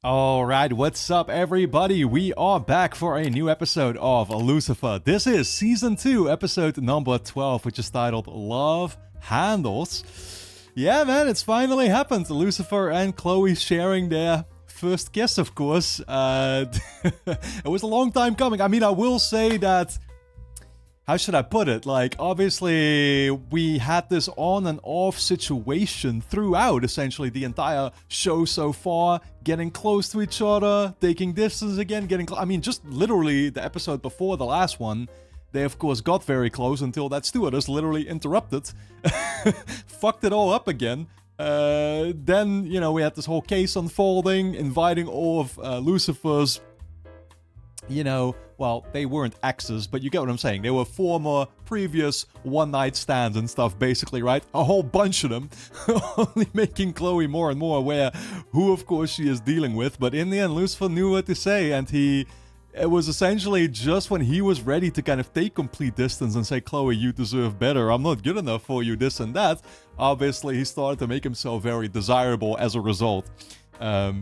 Alright, what's up everybody? We are back for a new episode of Lucifer. This is Season 2, episode number 12, which is titled Love Handles. Yeah man, it's finally happened. Lucifer and Chloe sharing their first kiss, of course. It was a long time coming. I mean, I will say that... How should I put it? Like, obviously, we had this on and off situation throughout, essentially, the entire show so far. Getting close to each other, taking distance again, I mean, just literally the episode before the last one, they, of course, got very close until that stewardess literally interrupted. Fucked it all up again. Then, you know, we had this whole case unfolding, inviting all of Lucifer's... You know, well, they weren't exes, but you get what I'm saying. They were former, previous one-night stands and stuff, basically, right? A whole bunch of them. Only making Chloe more and more aware who, of course, she is dealing with. But in the end, Lucifer knew what to say, and it was essentially just when he was ready to kind of take complete distance and say, Chloe, you deserve better. I'm not good enough for you, this and that. Obviously, he started to make himself very desirable as a result.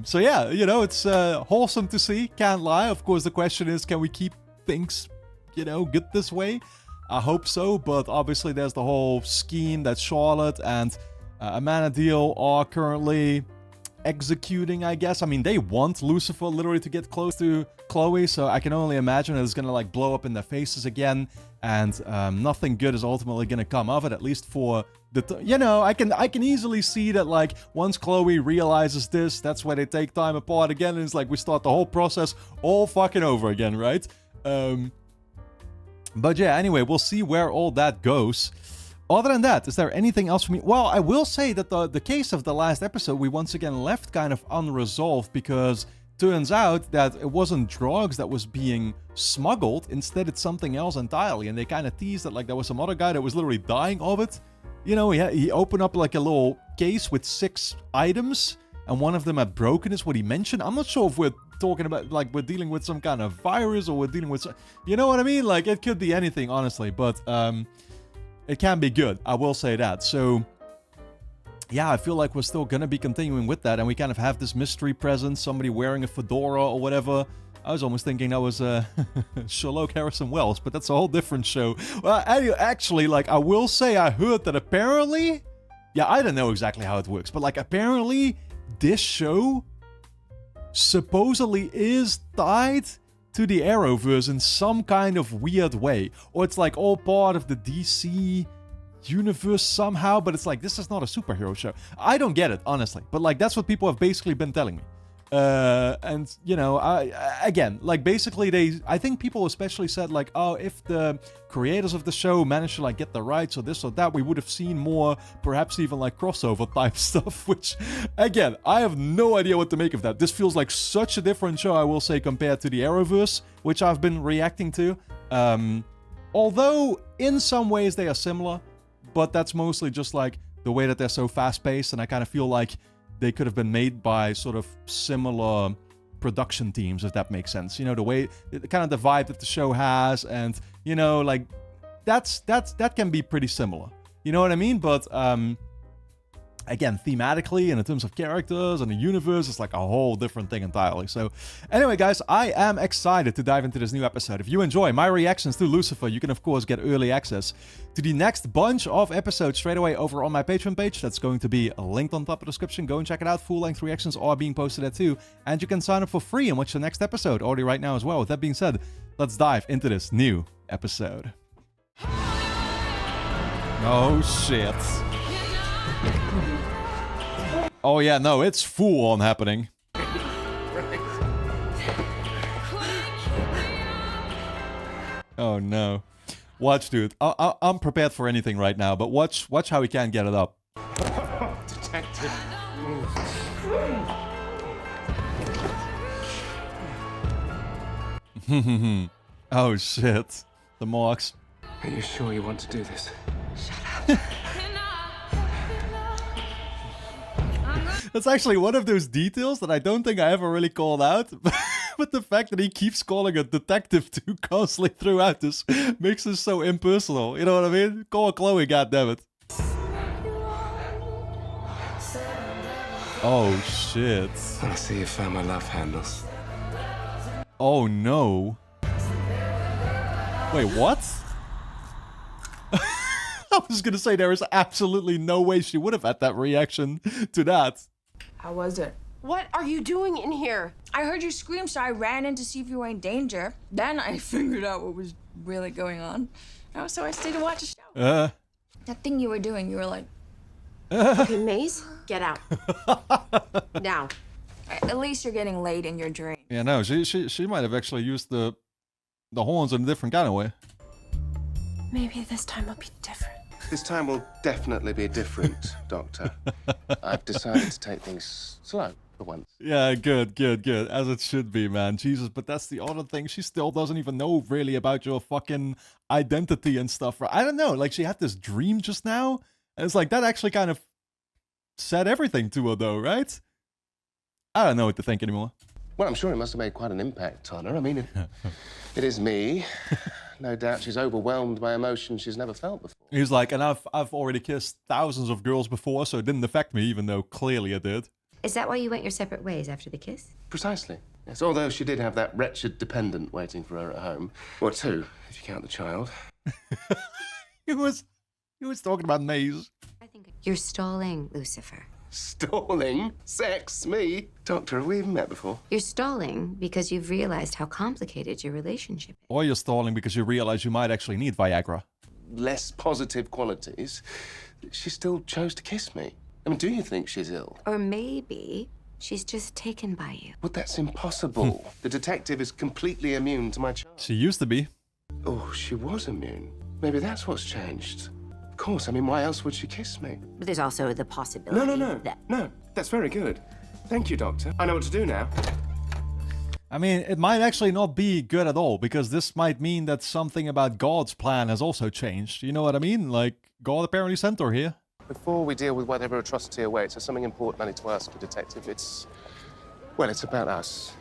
So yeah, you know, it's wholesome to see, can't lie. Of course, the question is, can we keep things, you know, good this way? I hope so, but obviously there's the whole scheme that Charlotte and Amenadiel are currently executing, I guess. I mean, they want Lucifer literally to get close to Chloe, so I can only imagine it's gonna, like, blow up in their faces again, and nothing good is ultimately gonna come of it, at least for... you know, I can easily see that, like, once Chloe realizes this, that's where they take time apart again, and it's like we start the whole process all fucking over again, right? But yeah, anyway, we'll see where all that goes. Other than that, is there anything else for me? Well, I will say that the case of the last episode, we once again left kind of unresolved, because turns out that it wasn't drugs that was being smuggled, instead it's something else entirely, and they kind of teased that, like, there was some other guy that was literally dying of it. You know, he opened up like a little case with 6 items, and one of them had broken, is what he mentioned. I'm not sure if we're talking about, like, we're dealing with some kind of virus, or we're dealing with... You know what I mean? Like, it could be anything, honestly, but it can be good, I will say that. So, yeah, I feel like we're still gonna be continuing with that, and we kind of have this mystery presence, somebody wearing a fedora or whatever. I was almost thinking that was Sherlock Harrison Wells, but that's a whole different show. Well, actually, like, I will say I heard that apparently... Yeah, I don't know exactly how it works, but, like, apparently this show supposedly is tied to the Arrowverse in some kind of weird way. Or it's, like, all part of the DC universe somehow, but it's like, this is not a superhero show. I don't get it, honestly, but, like, that's what people have basically been telling me. And, you know, again, like, basically I think people especially said, like, oh, if the creators of the show managed to, like, get the rights or this or that, we would have seen more, perhaps even, like, crossover type stuff, which, again, I have no idea what to make of that. This feels like such a different show, I will say, compared to the Arrowverse, which I've been reacting to. Although, in some ways they are similar, but that's mostly just, like, the way that they're so fast-paced, and I kind of feel like they could have been made by sort of similar production teams, if that makes sense. You know, the way, kind of the vibe that the show has, and, you know, like, that can be pretty similar. You know what I mean? But, again, thematically and in terms of characters and the universe, it's like a whole different thing entirely. So, anyway, guys, I am excited to dive into this new episode. If you enjoy my reactions to Lucifer, you can, of course, get early access to the next bunch of episodes straight away over on my Patreon page. That's going to be linked on top of the description. Go and check it out. Full-length reactions are being posted there too. And you can sign up for free and watch the next episode already right now as well. With that being said, let's dive into this new episode. Oh, shit. Oh yeah, no, it's full on happening. Oh no. Watch, dude. I'm prepared for anything right now, but watch how we can get it up. Detective. Oh shit. The marks. Are you sure you want to do this? Shut up. That's actually one of those details that I don't think I ever really called out. But the fact that he keeps calling a detective too constantly throughout this makes this so impersonal. You know what I mean? Call Chloe, goddammit. Oh, shit. I see you found my love handles. Oh, no. Wait, what? I was gonna say there is absolutely no way she would have had that reaction to that. How was it? What are you doing in here? I heard you scream, so I ran in to see if you were in danger. Then I figured out what was really going on. Oh, so I stayed to watch the show. That thing you were doing, you were like... Okay, Maze, get out. Now. At least you're getting laid in your dream. Yeah, no, she might have actually used the horns in a different kind of way. Maybe this time will be different. This time will definitely be different, Doctor. I've decided to take things slow for once. Yeah, good. As it should be, man. Jesus, but that's the other thing. She still doesn't even know really about your fucking identity and stuff. I don't know. Like, she had this dream just now. And it's like, that actually kind of said everything to her, though, right? I don't know what to think anymore. Well, I'm sure it must have made quite an impact on her. I mean, it is me. No doubt she's overwhelmed by emotions she's never felt before. He's like, and I've already kissed thousands of girls before, so it didn't affect me, even though clearly it did. Is that why you went your separate ways after the kiss? Precisely. Yes, although she did have that wretched dependent waiting for her at home. Or two, if you count the child. He was talking about Maze. I think you're stalling, Lucifer. Stalling? Sex? Me? Doctor, have we even met before? You're stalling because you've realized how complicated your relationship is. Or you're stalling because you realize you might actually need Viagra. Less positive qualities. She still chose to kiss me. I mean, do you think she's ill? Or maybe she's just taken by you. But that's impossible. The detective is completely immune to my child. She used to be. Oh, she was immune. Maybe that's what's changed. Of course, I mean, why else would she kiss me? But there's also the possibility No, that's very good. Thank you, Doctor. I know what to do now. I mean, it might actually not be good at all, because this might mean that something about God's plan has also changed. You know what I mean? Like, God apparently sent her here. Before we deal with whatever atrocity awaits, there's something important I need to ask you, Detective. It's about us.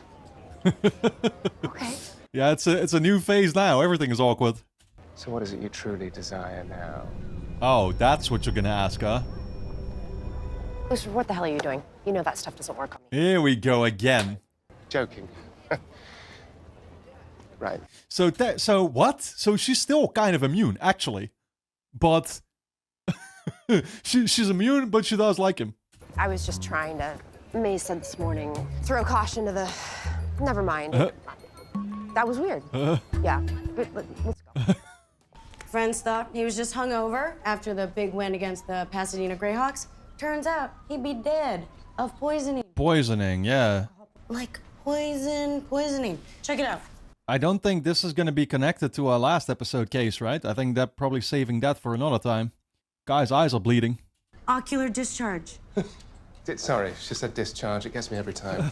Okay. Yeah, it's a new phase now. Everything is awkward. So what is it you truly desire now? Oh, that's what you're gonna ask, huh? Lucifer, what the hell are you doing? You know that stuff doesn't work on me. Here we go again. Joking. Right. So what? So she's still kind of immune, actually. But she's immune, but she does like him. I was just trying to, Maze said this morning, throw caution to the... Never mind. That was weird. Yeah, but let's go. Friends thought he was just hungover after the big win against the Pasadena Greyhawks. Turns out he'd be dead of poisoning. Poisoning, yeah. Like poisoning. Check it out. I don't think this is going to be connected to our last episode case, right? I think that probably saving that for another time. Guy's eyes are bleeding. Ocular discharge. Sorry, she said discharge. It gets me every time.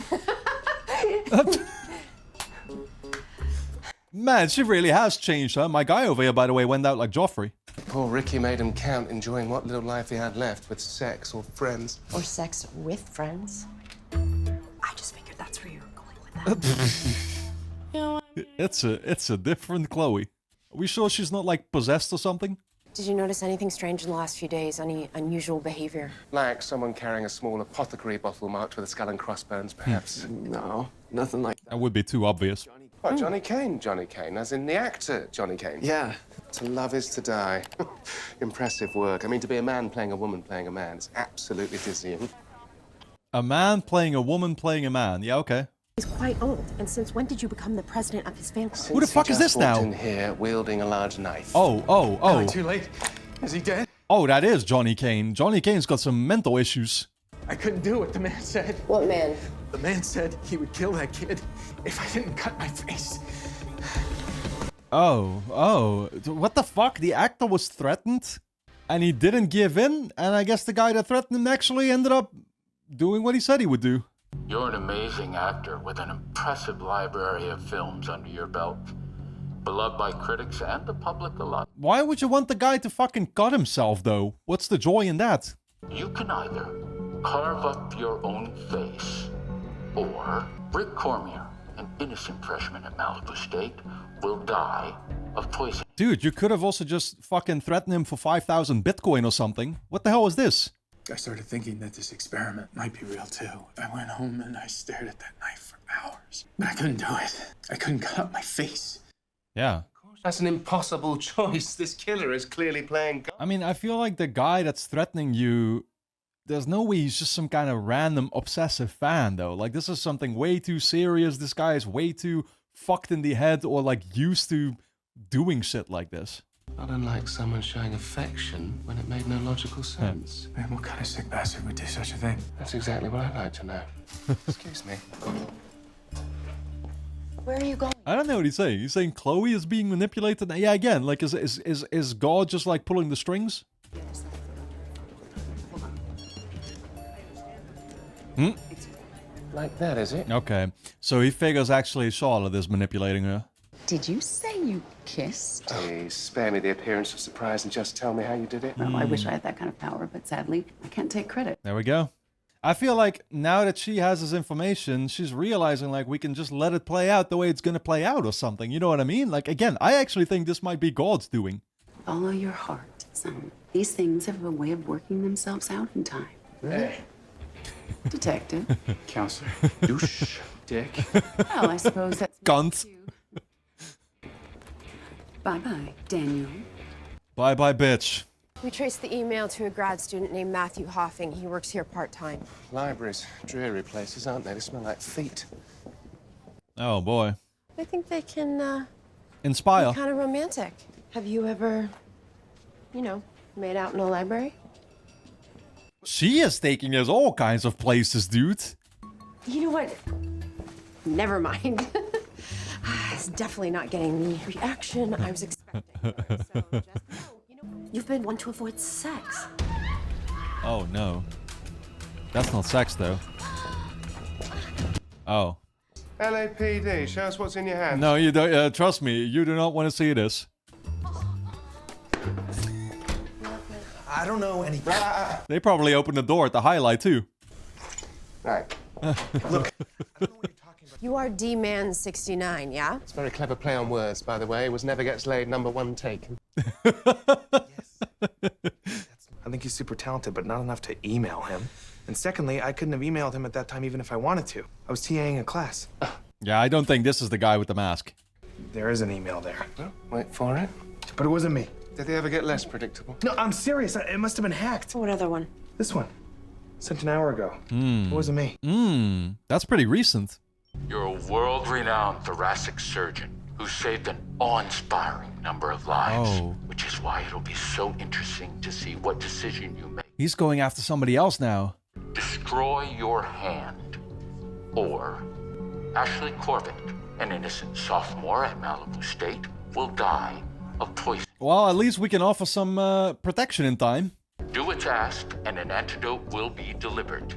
Man, she really has changed, huh? My guy over here, by the way, went out like Joffrey. Poor Ricky made him count, enjoying what little life he had left with sex or friends. Or sex with friends. I just figured that's where you were going with that. It's a different Chloe. Are we sure she's not, like, possessed or something? Did you notice anything strange in the last few days? Any unusual behavior? Like someone carrying a small apothecary bottle marked with a skull and crossbones, perhaps. No, nothing like that. That would be too obvious. What, Johnny Kane, as in the actor Johnny Kane? Yeah. To love is to die. Impressive work. I mean, to be a man playing a woman playing a man is absolutely dizzying. A man playing a woman playing a man. Yeah, okay. He's quite old. And since when did you become the president of his fan club? Who the fuck is this now? Walked in here wielding a large knife. Oh. Too late. Is he dead? Oh, that is Johnny Kane. Johnny Kane's got some mental issues. I couldn't do what the man said. What man? The man said he would kill that kid if I didn't cut my face. Oh. What the fuck? The actor was threatened and he didn't give in, and I guess the guy that threatened him actually ended up doing what he said he would do. You're an amazing actor with an impressive library of films under your belt. Beloved by critics and the public alike. Why would you want the guy to fucking cut himself, though? What's the joy in that? You can either carve up your own face, or Rick Cormier, an innocent freshman at Malibu State, will die of poison. Dude, you could have also just fucking threatened him for 5,000 Bitcoin or something. What the hell is this? I started thinking that this experiment might be real too. I went home and I stared at that knife for hours. But I couldn't do it. I couldn't cut my face. Yeah. That's an impossible choice. This killer is clearly playing God. I mean, I feel like the guy that's threatening you, there's no way he's just some kind of random obsessive fan, though. Like, this is something way too serious. This guy is way too fucked in the head or, like, used to doing shit like this. Not unlike someone showing affection when it made no logical sense. Man, what kind of sick bastard would do such a thing? That's exactly what I'd like to know. Excuse me. Where are you going? I don't know what he's saying. He's saying Chloe is being manipulated. Yeah, again, like, is God just, like, pulling the strings? Hmm? Like that, is it? Okay. So he figures actually Charlotte is manipulating her. Did you say you kissed? Please, spare me the appearance of surprise and just tell me how you did it. Well, I wish I had that kind of power, but sadly, I can't take credit. There we go. I feel like now that she has this information, she's realizing, like, we can just let it play out the way it's gonna play out or something. You know what I mean? Like, again, I actually think this might be God's doing. Follow your heart, son. These things have a way of working themselves out in time. Really? Detective. Counselor. Douche. Dick. Well, I suppose that's... Cunt. Bye-bye, Daniel. Bye-bye, bitch. We traced the email to a grad student named Matthew Hoffing. He works here part-time. Libraries, dreary places, aren't they? They smell like feet. Oh, boy. I think they can, Inspire. be kind of romantic. Have you ever, you know, made out in a library? She is taking us all kinds of places, dude. You know what? Never mind. It's definitely not getting the reaction I was expecting. So just know, you know, you've been one to avoid sex. Oh, no. That's not sex, though. Oh. LAPD, show us what's in your hand. No, you don't. Trust me, you do not want to see this. I don't know any. They probably opened the door at the highlight, too. Right. Look. You are D-Man 69, yeah? It's a very clever play on words, by the way. It was never gets laid, #1 taken. Yes. I think he's super talented, but not enough to email him. And secondly, I couldn't have emailed him at that time even if I wanted to. I was TAing a class. Yeah, I don't think this is the guy with the mask. There is an email there. Well, wait for it. But it wasn't me. Did they ever get less predictable? No, I'm serious. It must have been hacked. What other one? This one. Sent an hour ago. It wasn't me. That's pretty recent. You're a world-renowned thoracic surgeon who saved an awe-inspiring number of lives, Oh. which is why it'll be so interesting to see what decision you make. He's going after somebody else now. Destroy your hand, or Ashley Corbett, an innocent sophomore at Malibu State, will die of poison. Well, at least we can offer some protection in time. Do what's asked, and an antidote will be delivered.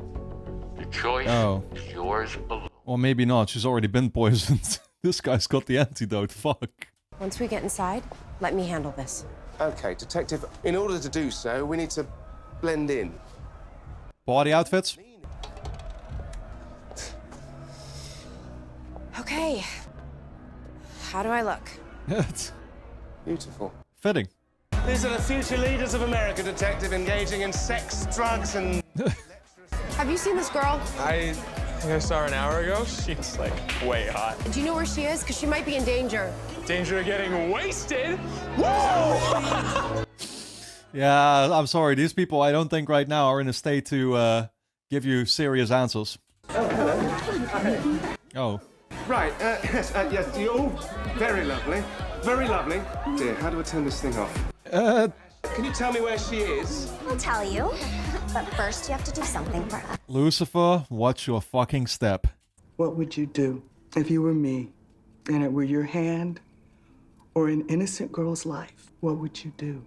The choice is yours alone. Or maybe not. She's already been poisoned. This guy's got the antidote. Fuck. Once we get inside, let me handle this. Okay, detective, in order to do so, we need to blend in. Body outfits? Okay. How do I look? Beautiful. Fitting. These are the future leaders of America, detective, engaging in sex, drugs, and... Have you seen this girl? I think I saw her an hour ago. She's like way hot. Do you know where she is? Because she might be in danger. Danger of getting wasted? Whoa! Yeah, I'm sorry. These people, I don't think right now are in a state to give you serious answers. Oh. Right, yes, you're all very lovely. Very lovely. Dear, how do I turn this thing off? Can you tell me where she is? I'll tell you. But first, you have to do something for us. Lucifer, watch your fucking step. What would you do if you were me and it were your hand or an innocent girl's life? What would you do?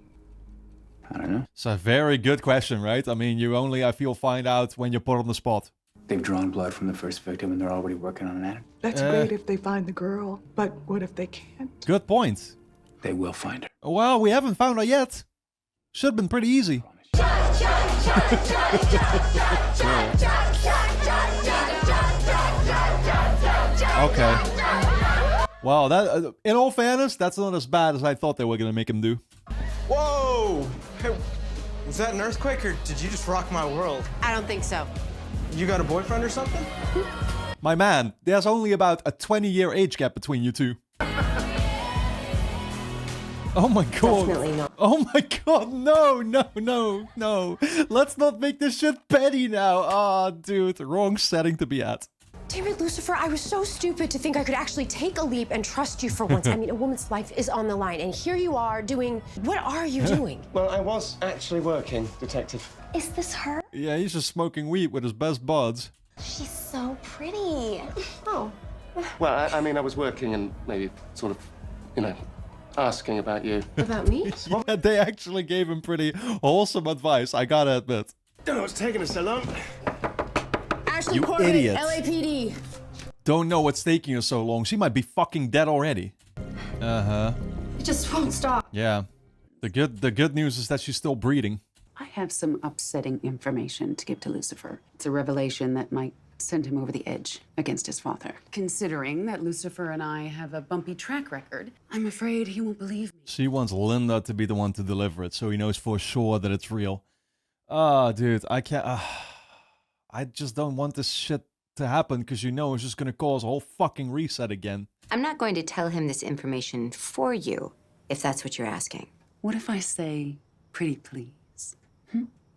I don't know. It's a very good question, right? I mean, you only, I feel, find out when you're put on the spot. They've drawn blood from the first victim and they're already working on an antidote. That's great if they find the girl, but what if they can't? Good point. They will find her. Well, we haven't found her yet. Should have been pretty easy. Okay. Well, that in all fairness, that's not as bad as I thought they were gonna make him do. Whoa! Hey, Was that an earthquake, or did you just rock my world? I don't think so. You got a boyfriend or something? My man, there's only about a 20-year age gap between you two. Oh my god. Definitely not. Oh my god, no. Let's not make this shit petty now. Oh, dude, wrong setting to be at. Damn it, Lucifer, I was so stupid to think I could actually take a leap and trust you for once. I mean, a woman's life is on the line, and here you are doing... What are you doing? Well, I was actually working, Detective. Is this her? Yeah, he's just smoking weed with his best buds. She's so pretty. Oh. Well, I mean, I was working and maybe sort of, you know, asking about you. About me? Yeah, they actually gave him pretty wholesome advice, I gotta admit. Don't know what's taking us so long. Ashley You Corbett, idiot. LAPD. Don't know what's taking her so long. She might be fucking dead already. Uh-huh. It just won't stop. Yeah. The good news is that she's still breathing. I have some upsetting information to give to Lucifer. It's a revelation that might send him over the edge against his father. Considering that Lucifer and I have a bumpy track record, I'm afraid he won't believe me. She wants Linda to be the one to deliver it, so he knows for sure that it's real. Ah, dude, I can't... I just don't want this shit to happen, because you know it's just gonna cause a whole fucking reset again. I'm not going to tell him this information for you, if that's what you're asking. What if I say, pretty please?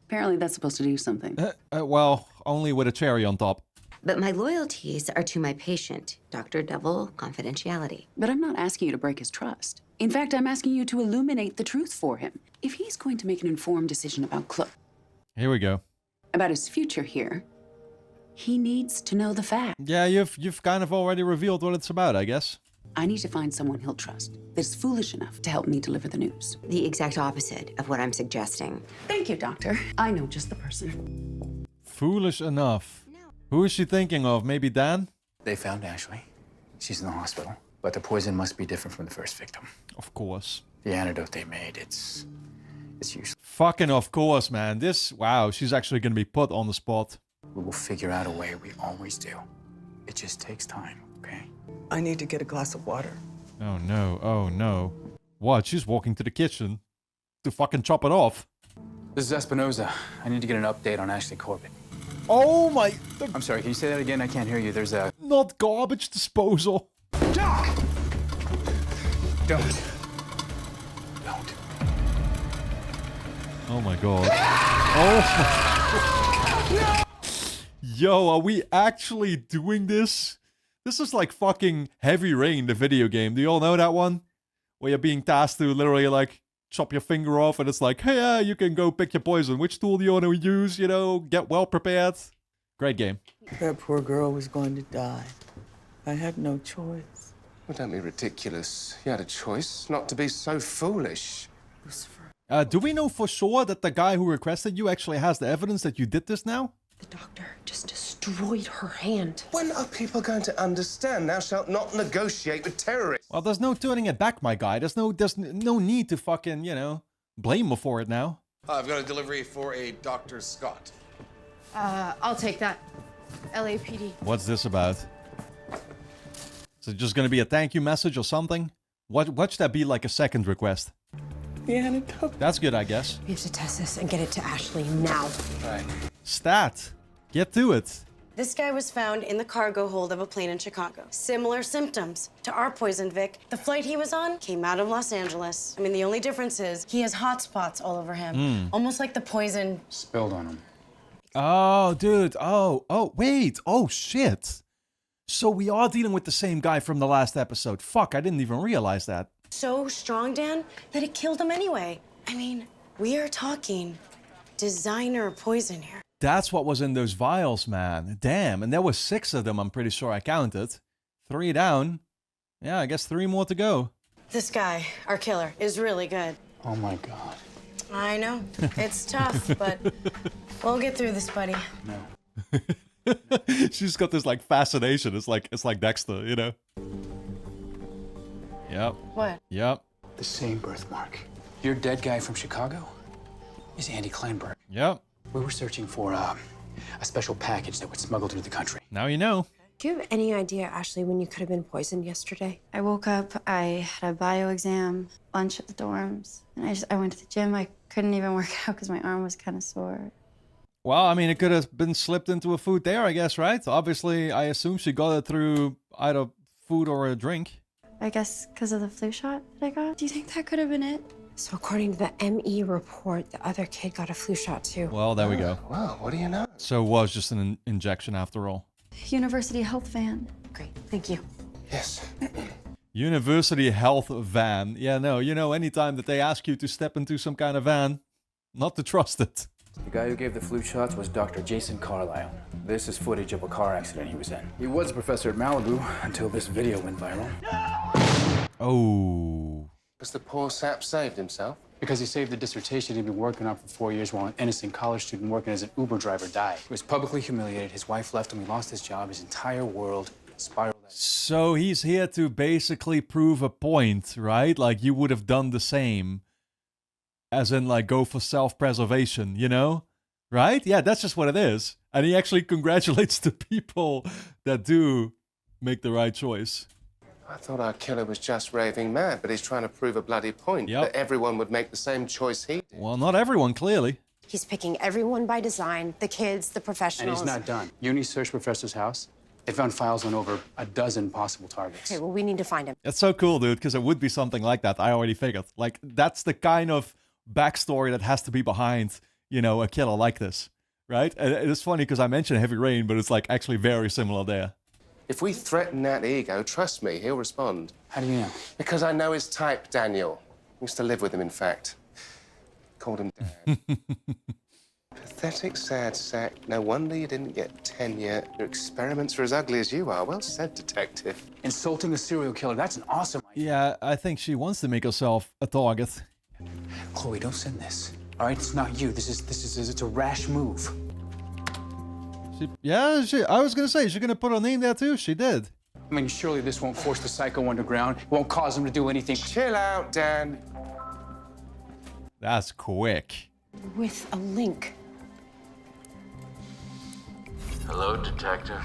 Apparently that's supposed to do something. Well, only with a cherry on top. But my loyalties are to my patient, Dr. Devil Confidentiality. But I'm not asking you to break his trust. In fact, I'm asking you to illuminate the truth for him. If he's going to make an informed decision about Chloe, Here we go. about his future here, he needs to know the facts. Yeah, you've kind of already revealed what it's about, I guess. I need to find someone he'll trust that's foolish enough to help me deliver the news. The exact opposite of what I'm suggesting. Thank you, Doctor. I know just the person. Foolish enough. Who is she thinking of? Maybe Dan? They found Ashley. She's in the hospital, but the poison must be different from the first victim. Of course. The antidote they made, it's useless. Fucking of course, man. Wow, she's actually gonna be put on the spot. We will figure out a way, we always do. It just takes time, okay? I need to get a glass of water. Oh no, oh no. What? She's walking to the kitchen to fucking chop it off. This is Espinoza. I need to get an update on Ashley Corbett. Oh my... I'm sorry, can you say that again? I can't hear you. There's a... Not garbage disposal. Doc! Don't. Oh my god. Oh my... Yo, are we actually doing this? This is like fucking Heavy Rain, the video game. Do you all know that one? Where you're being tasked to literally like chop your finger off and it's like, hey, you can go pick your poison. Which tool do you want to use? You know, get well prepared. Great game. That poor girl was going to die. I had no choice. Well, don't be ridiculous. You had a choice not to be so foolish. Lucifer. Do we know for sure that the guy who requested you actually has the evidence that you did this now? The doctor just destroyed her hand. When are people going to understand? Thou shalt not negotiate with terrorists. Well, there's no turning it back, my guy. There's no need to fucking, you know, blame her for it now. I've got a delivery for a Dr. Scott. I'll take that. LAPD. What's this about? Is it just gonna be a thank you message or something? What should that be, like a second request? The antidote. That's good, I guess. We have to test this and get it to Ashley now. Right. Stat. Get to it. This guy was found in the cargo hold of a plane in Chicago. Similar symptoms to our poison Vic. The flight he was on came out of Los Angeles. I mean, the only difference is he has hot spots all over him. Almost like the poison spilled on him. Oh, dude. Oh, wait. Oh, shit. So we are dealing with the same guy from the last episode. Fuck, I didn't even realize that. so strong, Dan, that it killed him anyway. I mean, we are talking designer poison here. That's what was in those vials, man. Damn, and there was 6 of them, I'm pretty sure I counted. 3 down. Yeah, I guess 3 more to go. This guy, our killer, is really good. Oh my God. I know. It's tough, but we'll get through this, buddy. No. She's got this like fascination. It's like Dexter, you know. Yep. What? Yep. The same birthmark. Your dead guy from Chicago is Andy Kleinberg. Yep. We were searching for a special package that would smuggle through the country. Now you know. Do you have any idea, Ashley, when you could have been poisoned yesterday? I woke up, I had a bio exam, lunch at the dorms, and I went to the gym. I couldn't even work out because my arm was kind of sore. Well, I mean, it could have been slipped into a food there, I guess, right? Obviously, I assume she got it through either food or a drink. I guess because of the flu shot that I got. Do you think that could have been it? So according to the ME report, the other kid got a flu shot too. Well, there we go. Well, what do you know? So it was just an injection after all. University health van. Great, thank you. Yes. University health van. Yeah, no, you know, anytime that they ask you to step into some kind of van, not to trust it. The guy who gave the flu shots was Dr. Jason Carlisle. This is footage of a car accident he was in. He was a professor at Malibu until this video went viral. Oh. Was the poor sap saved himself? Because he saved the dissertation he'd been working on for 4 years while an innocent college student working as an Uber driver died. He was publicly humiliated, his wife left him, he lost his job, his entire world spiraled out. So he's here to basically prove a point, right? Like you would have done the same. As in, like, go for self-preservation, you know? Right? Yeah, that's just what it is. And he actually congratulates the people that do make the right choice. I thought our killer was just raving mad, but he's trying to prove a bloody point. That everyone would make the same choice he did. Well, not everyone, clearly. He's picking everyone by design, the kids, the professionals. And he's not done. Uni searched Professor's house. They found files on over a dozen possible targets. Okay, well, we need to find him. It's so cool, dude, because it would be something like that. I already figured. Like, that's the kind of backstory that has to be behind, you know, a killer like this, right? And it's funny because I mentioned Heavy Rain, but it's like actually very similar there. If we threaten that ego, trust me, he'll respond. How do you know? Because I know his type, Daniel. Used to live with him, in fact. Called him Dad. Pathetic, sad sack. No wonder you didn't get tenure. Your experiments are as ugly as you are. Well said, detective. Insulting a serial killer, that's an awesome idea. Yeah, I think she wants to make herself a target. Chloe, don't send this. All right, it's not you. It's a rash move. I was gonna say, is she gonna put her name there too? She did. I mean, surely this won't force the psycho underground. It won't cause him to do anything. Chill out, Dan. That's quick. With a link. Hello, detective.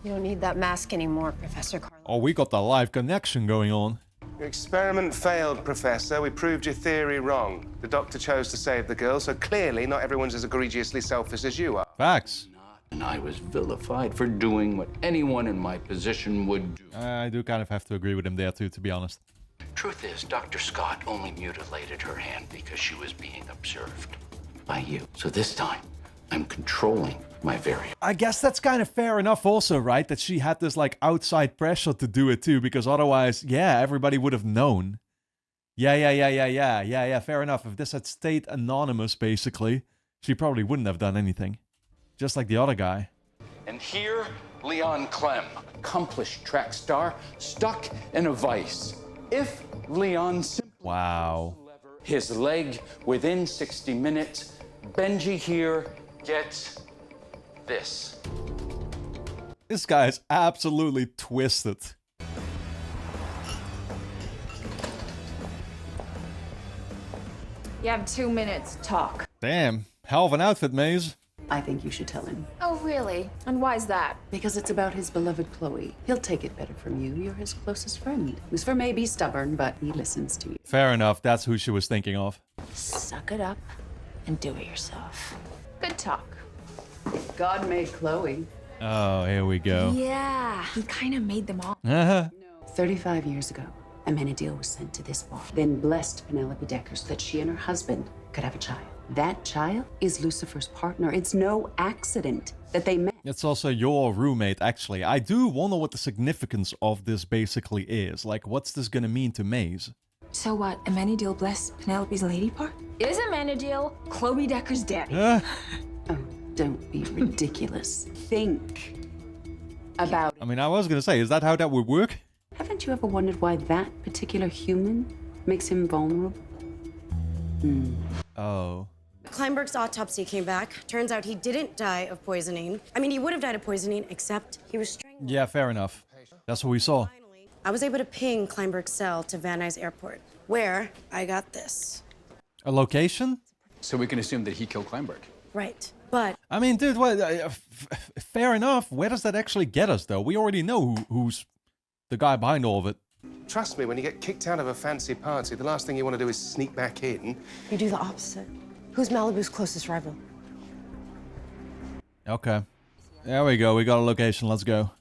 You don't need that mask anymore, Professor Carlisle. Oh, we got the live connection going on. Your experiment failed, Professor. We proved your theory wrong. The doctor chose to save the girl, so clearly not everyone's as egregiously selfish as you are. Facts. And I was vilified for doing what anyone in my position would do. I do kind of have to agree with him there too, to be honest. Truth is, Dr. Scott only mutilated her hand because she was being observed by you. So this time, I'm controlling my variable. I guess that's kind of fair enough also, right? That she had this like outside pressure to do it too, because otherwise, yeah, everybody would have known. Yeah, fair enough. If this had stayed anonymous, basically, she probably wouldn't have done anything. Just like the other guy. And here, Leon Clem, accomplished track star, stuck in a vice. If Leon simply his leg within 60 minutes, Benji here gets this. This guy is absolutely twisted. You have 2 minutes to talk. Damn, hell of an outfit, Maze. I think you should tell him. Oh, really? And why's that? Because it's about his beloved Chloe. He'll take it better from you. You're his closest friend. Lucifer may be stubborn, but he listens to you. Fair enough, that's who she was thinking of. Suck it up and do it yourself. Good talk. God made Chloe. Oh, here we go. Yeah, he kind of made them all. 35 years ago, Amenadiel was sent to this bar, then blessed Penelope Decker so that she and her husband could have a child. That child is Lucifer's partner. It's no accident that they met. It's also your roommate, actually. I do wonder what the significance of this basically is. Like, what's this gonna mean to Maze? So what, Amenadiel blessed Penelope's lady part? Is Amenadiel Chloe Decker's daddy? Oh, don't be ridiculous. Think about it. I mean, I was gonna say, is that how that would work? Haven't you ever wondered why that particular human makes him vulnerable? Oh. Kleinberg's autopsy came back. Turns out he didn't die of poisoning. I mean, he would have died of poisoning, except he was strangled. Yeah, fair enough. That's what we saw. I was able to ping Kleinberg's cell to Van Nuys Airport, where I got this. A location? So we can assume that he killed Kleinberg. Right. But I mean, dude, what? Fair enough. Where does that actually get us, though? We already know who's the guy behind all of it. Trust me, when you get kicked out of a fancy party, the last thing you want to do is sneak back in. You do the opposite. Who's Malibu's closest rival? Okay. There we go. We got a location. Let's go.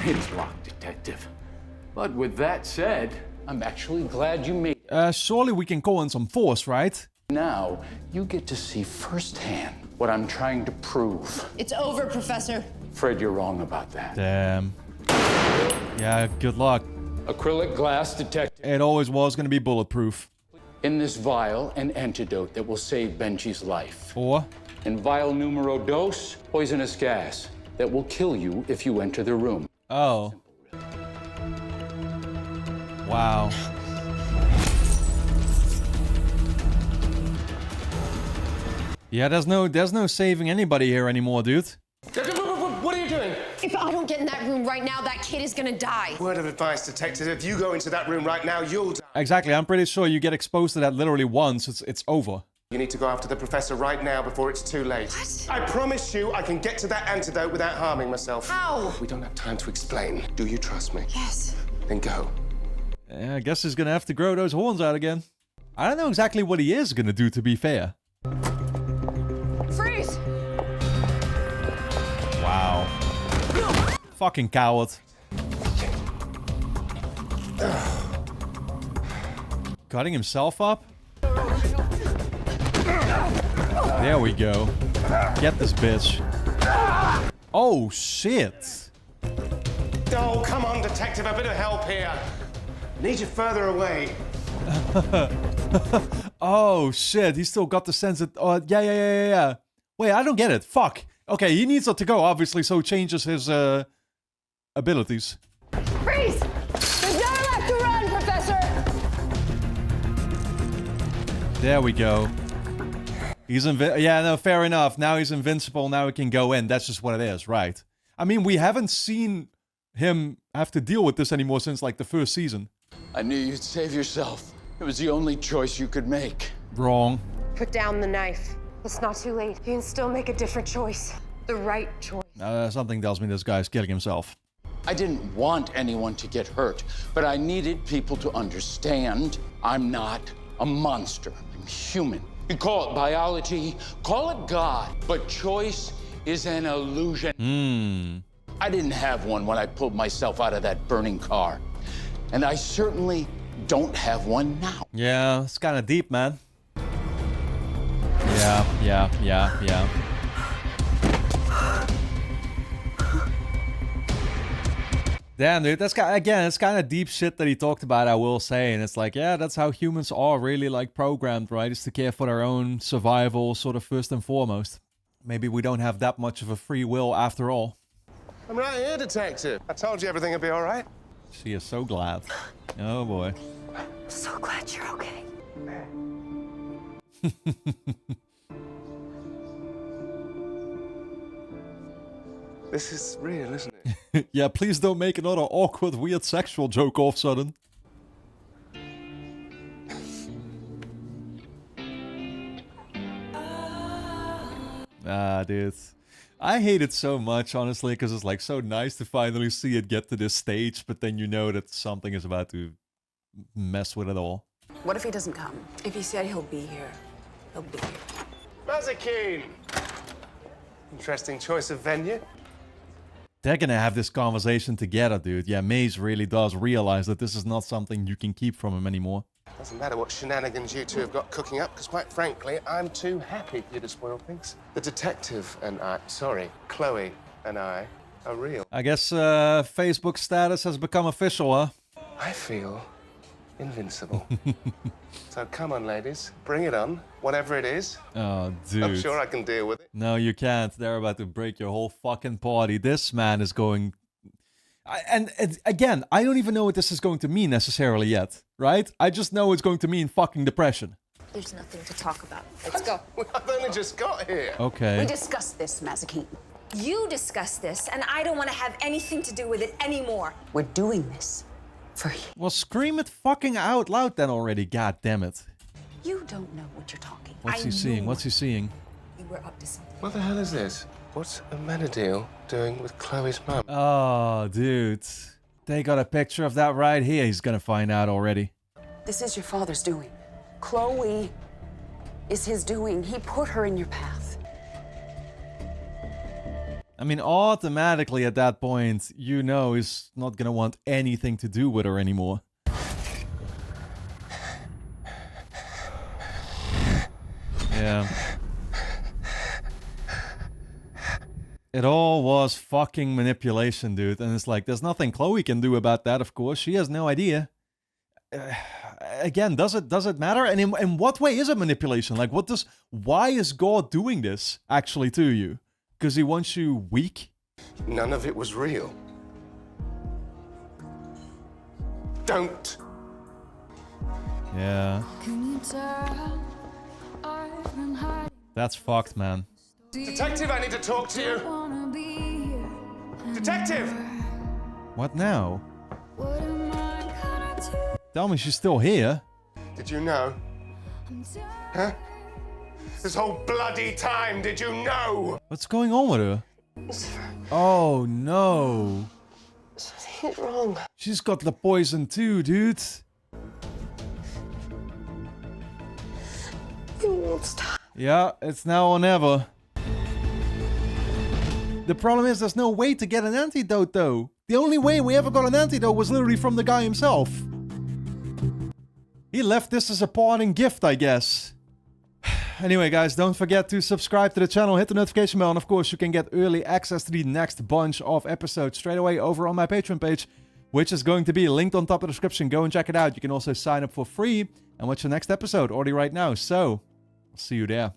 It's locked, Detective. But with that said, I'm actually glad you made it. Surely we can call in some force, right? Now, you get to see firsthand what I'm trying to prove. it's over, Professor. Fred, you're wrong about that. Damn. Yeah, good luck. Acrylic glass, Detective. It always was going to be bulletproof. In this vial, an antidote that will save Benji's life. Or? In vial numero dos, poisonous gas that will kill you if you enter the room. Oh. Wow. Yeah, there's no saving anybody here anymore, dude. What are you doing? If I don't get in that room right now, that kid is gonna die. Word of advice, Detective. If you go into that room right now, you'll die. Exactly. I'm pretty sure you get exposed to that literally once. It's over. You need to go after the professor right now before it's too late. What? I promise you I can get to that antidote without harming myself. How? We don't have time to explain. Do you trust me? Yes. Then go. Yeah, I guess he's gonna have to grow those horns out again. I don't know exactly what he is gonna do, to be fair. Freeze! Wow. Fucking coward. Cutting himself up? There we go. Get this bitch. Oh, shit. Oh, come on, Detective. A bit of help here. Need you further away. Oh, shit. He still got the sense that... Oh, yeah. Wait, I don't get it. Fuck. Okay, he needs to go, obviously, so he changes his abilities. Freeze! There's nowhere left to run, Professor! There we go. He's yeah, no, fair enough. Now he's invincible. Now he can go in. That's just what it is, right? I mean, we haven't seen him have to deal with this anymore since, like, the first season. I knew you'd save yourself. It was the only choice you could make. Wrong. Put down the knife. It's not too late. You can still make a different choice. The right choice. Something tells me this guy's killing himself. I didn't want anyone to get hurt, but I needed people to understand I'm not a monster. I'm human. You call it biology, call it God, but choice is an illusion. I didn't have one when I pulled myself out of that burning car. And I certainly don't have one now. Yeah, it's kind of deep, man. Yeah. Damn, dude, that's it's kind of deep shit that he talked about, I will say. And it's like, yeah, that's how humans are really, like, programmed, right? Is to care for their own survival, sort of, first and foremost. Maybe we don't have that much of a free will after all. I'm right here, Detective. I told you everything would be all right. She is so glad. Oh, boy. So glad you're okay. This is real, isn't it? Yeah, please don't make another awkward, weird sexual joke all of a sudden. Dude. I hate it so much, honestly, because it's like so nice to finally see it get to this stage, but then you know that something is about to mess with it all. What if he doesn't come? If he said he'll be here, he'll be here. Mazikeen! Interesting choice of venue. They're gonna have this conversation together, dude. Yeah, Maze really does realize that this is not something you can keep from him anymore. Doesn't matter what shenanigans you two have got cooking up, because quite frankly, I'm too happy for you to spoil things. The detective and I, sorry, Chloe and I are real. I guess Facebook status has become official, huh? I feel invincible. So come on, ladies, bring it on, whatever it is. Oh, dude. I'm sure I can deal with it. No, you can't. They're about to break your whole fucking party. This man is going... And again, I don't even know what this is going to mean necessarily yet, right? I just know it's going to mean fucking depression. There's nothing to talk about. Let's go. I've only just got here. Okay. We discussed this, Mazikeen. You discussed this, and I don't want to have anything to do with it anymore. We're doing this for you. Well, scream it fucking out loud then already, god damn it. You don't know what you're talking. What's he seeing? What's he seeing? You were up to something. What the hell is this? What's Amenadiel doing with Chloe's mum? Oh, dude. They got a picture of that right here. He's gonna find out already. This is your father's doing. Chloe is his doing. He put her in your path. I mean, automatically at that point, you know he's not gonna want anything to do with her anymore. Yeah. It all was fucking manipulation, dude. And it's like, there's nothing Chloe can do about that, of course. She has no idea. Again, does it matter? And in what way is it manipulation? Like, why is God doing this, actually, to you? Because he wants you weak? None of it was real. Don't. Yeah. That's fucked, man. Detective, I need to talk to you. Detective! What now? Tell me she's still here. Did you know? Huh? This whole bloody time, did you know? What's going on with her? Oh no. Something's wrong. She's got the poison too, dude. You won't stop. Yeah, it's now or never. The problem is there's no way to get an antidote though. The only way we ever got an antidote was literally from the guy himself. He left this as a parting gift, I guess. Anyway, guys, don't forget to subscribe to the channel, hit the notification bell, and of course you can get early access to the next bunch of episodes straight away over on my Patreon page, which is going to be linked on top of the description. Go and check it out. You can also sign up for free and watch the next episode already right now. So, I'll see you there.